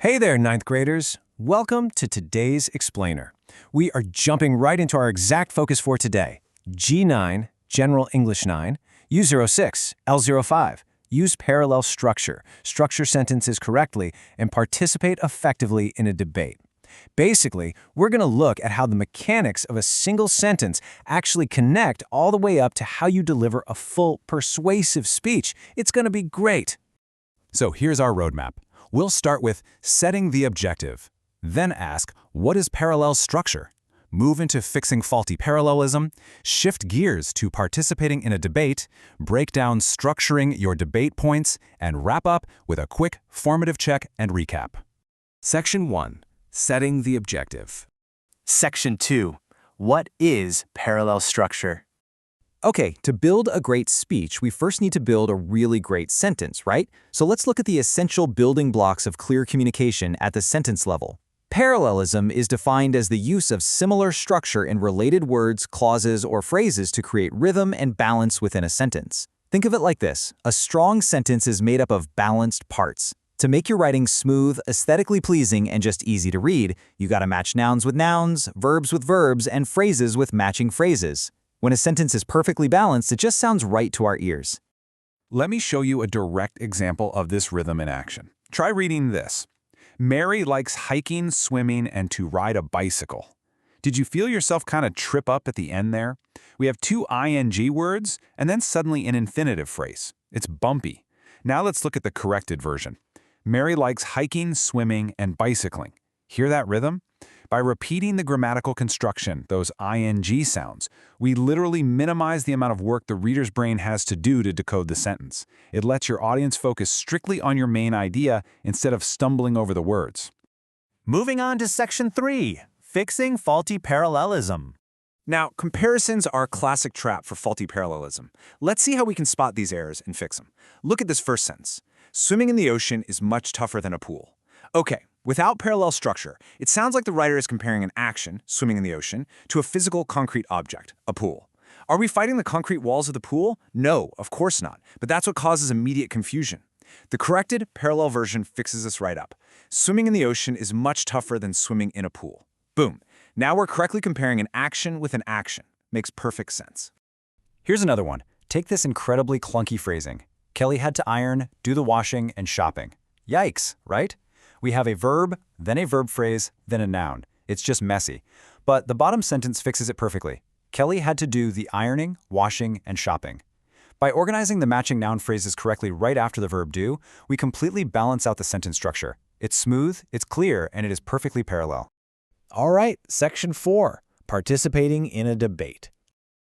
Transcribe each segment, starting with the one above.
Hey there, ninth graders. Welcome to today's Explainer. We are jumping right into our exact focus for today. G9, General English 9, U06 L05. Use parallel structure, structure sentences correctly, and participate effectively in a debate. Basically, we're going to look at how the mechanics of a single sentence actually connect all the way up to how you deliver a full, persuasive speech. It's going to be great. So here's our roadmap. We'll start with setting the objective, then ask, what is parallel structure? Move into fixing faulty parallelism, shift gears to participating in a debate, break down structuring your debate points, and wrap up with a quick formative check and recap. Section 1. Setting the objective. Section 2. What is parallel structure? Okay, to build a great speech, we first need to build a really great sentence, right? So let's look at the essential building blocks of clear communication at the sentence level. Parallelism is defined as the use of similar structure in related words, clauses, or phrases to create rhythm and balance within a sentence. Think of it like this. A strong sentence is made up of balanced parts. To make your writing smooth, aesthetically pleasing, and just easy to read, you gotta match nouns with nouns, verbs with verbs, and phrases with matching phrases. When a sentence is perfectly balanced, it just sounds right to our ears. Let me show you a direct example of this rhythm in action. Try reading this. Mary likes hiking, swimming, and to ride a bicycle. Did you feel yourself kind of trip up at the end there? We have two ing words and then suddenly an infinitive phrase. It's bumpy. Now let's look at the corrected version. Mary likes hiking, swimming, and bicycling. Hear that rhythm? By repeating the grammatical construction, those ing sounds, we literally minimize the amount of work the reader's brain has to do to decode the sentence. It lets your audience focus strictly on your main idea instead of stumbling over the words. Moving on to Section 3. Fixing faulty parallelism. Now, comparisons are a classic trap for faulty parallelism. Let's see how we can spot these errors and fix them. Look at this first sentence. Swimming in the ocean is much tougher than a pool. Okay, without parallel structure, it sounds like the writer is comparing an action, swimming in the ocean, to a physical concrete object, a pool. Are we fighting the concrete walls of the pool? No, of course not, but that's what causes immediate confusion. The corrected parallel version fixes this right up. Swimming in the ocean is much tougher than swimming in a pool. Boom. Now we're correctly comparing an action with an action. Makes perfect sense. Here's another one. Take this incredibly clunky phrasing. Kelly had to iron, do the washing, and shopping. Yikes, right? We have a verb, then a verb phrase, then a noun. It's just messy. But the bottom sentence fixes it perfectly. Kelly had to do the ironing, washing, and shopping. By organizing the matching noun phrases correctly right after the verb do, we completely balance out the sentence structure. It's smooth, it's clear, and it is perfectly parallel. All right, Section 4. Participating in a debate.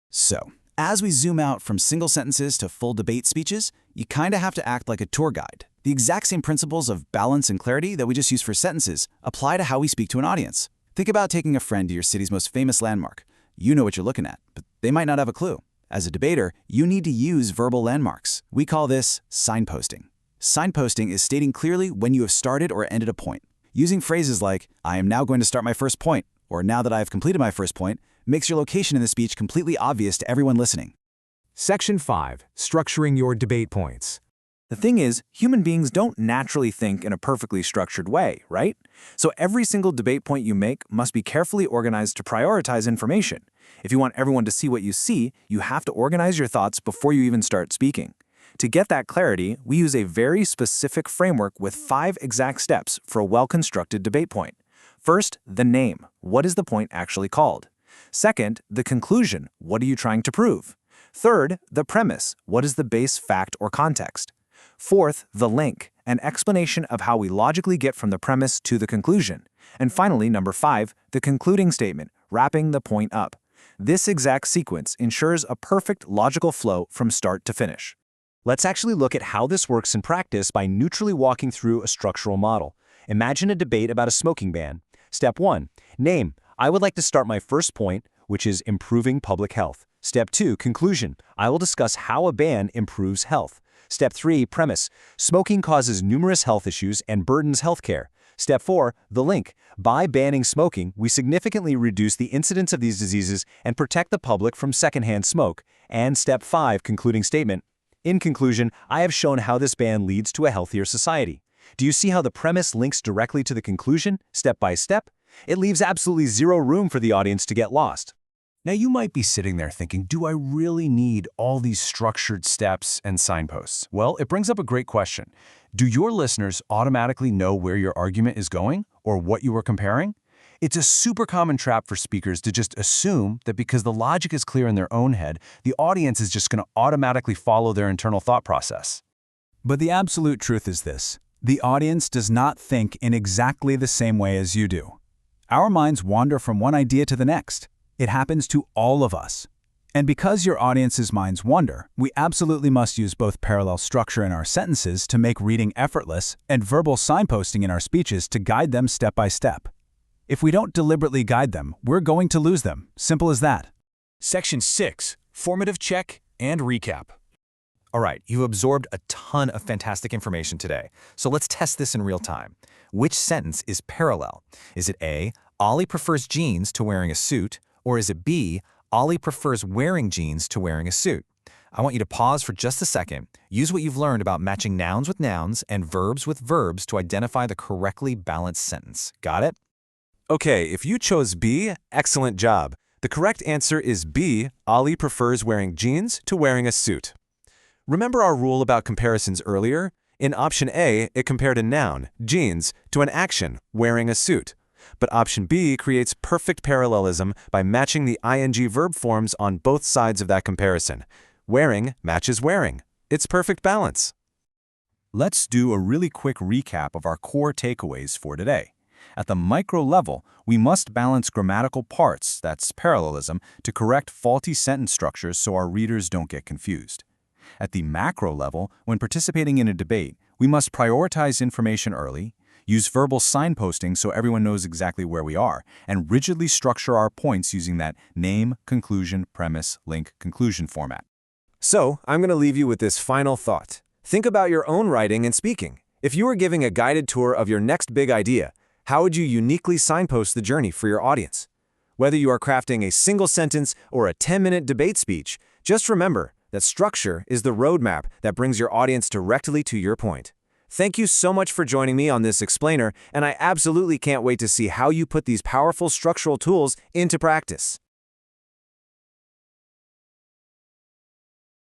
So, as we zoom out from single sentences to full debate speeches, you kinda have to act like a tour guide. The exact same principles of balance and clarity that we just used for sentences apply to how we speak to an audience. Think about taking a friend to your city's most famous landmark. You know what you're looking at, but they might not have a clue. As a debater, you need to use verbal landmarks. We call this signposting. Signposting is stating clearly when you have started or ended a point. Using phrases like, I am now going to start my first point, or now that I have completed my first point, makes your location in the speech completely obvious to everyone listening. Section 5. Structuring your debate points. The thing is, human beings don't naturally think in a perfectly structured way, right? So every single debate point you make must be carefully organized to prioritize information. If you want everyone to see what you see, you have to organize your thoughts before you even start speaking. To get that clarity, we use a very specific framework with 5 exact steps for a well-constructed debate point. First, the name. What is the point actually called? Second, the conclusion. What are you trying to prove? Third, the premise. What is the base fact or context? Fourth, the link, an explanation of how we logically get from the premise to the conclusion. And finally, number 5, the concluding statement, wrapping the point up. This exact sequence ensures a perfect logical flow from start to finish. Let's actually look at how this works in practice by neutrally walking through a structural model. Imagine a debate about a smoking ban. Step 1. Name. I would like to start my first point, which is improving public health. Step 2. Conclusion. I will discuss how a ban improves health. Step 3. Premise. Smoking causes numerous health issues and burdens healthcare. Step 4. The link. By banning smoking, we significantly reduce the incidence of these diseases and protect the public from secondhand smoke. And Step 5. Concluding statement. In conclusion, I have shown how this ban leads to a healthier society. Do you see how the premise links directly to the conclusion, step by step? It leaves absolutely zero room for the audience to get lost. Now you might be sitting there thinking, do I really need all these structured steps and signposts? Well, it brings up a great question. Do your listeners automatically know where your argument is going or what you are comparing? It's a super common trap for speakers to just assume that because the logic is clear in their own head, the audience is just going to automatically follow their internal thought process. But the absolute truth is this: the audience does not think in exactly the same way as you do. Our minds wander from one idea to the next. It happens to all of us. And because your audience's minds wander, we absolutely must use both parallel structure in our sentences to make reading effortless and verbal signposting in our speeches to guide them step by step. If we don't deliberately guide them, we're going to lose them. Simple as that. Section 6. Formative check and recap. All right, you've absorbed a ton of fantastic information today, so let's test this in real time. Which sentence is parallel? Is it A, Ollie prefers jeans to wearing a suit, or is it B, Ollie prefers wearing jeans to wearing a suit? I want you to pause for just a second, use what you've learned about matching nouns with nouns and verbs with verbs to identify the correctly balanced sentence. Got it? Okay, if you chose B, excellent job. The correct answer is B, Ollie prefers wearing jeans to wearing a suit. Remember our rule about comparisons earlier? In option A, it compared a noun, jeans, to an action, wearing a suit. But option B creates perfect parallelism by matching the ing verb forms on both sides of that comparison. Wearing matches wearing. It's perfect balance. Let's do a really quick recap of our core takeaways for today. At the micro level, we must balance grammatical parts, that's parallelism, to correct faulty sentence structures so our readers don't get confused. At the macro level, when participating in a debate, we must prioritize information early, use verbal signposting so everyone knows exactly where we are, and rigidly structure our points using that name, conclusion, premise, link, conclusion format. So, I'm going to leave you with this final thought. Think about your own writing and speaking. If you were giving a guided tour of your next big idea, how would you uniquely signpost the journey for your audience? Whether you are crafting a single sentence or a 10-minute debate speech, just remember that structure is the roadmap that brings your audience directly to your point. Thank you so much for joining me on this explainer, and I absolutely can't wait to see how you put these powerful structural tools into practice.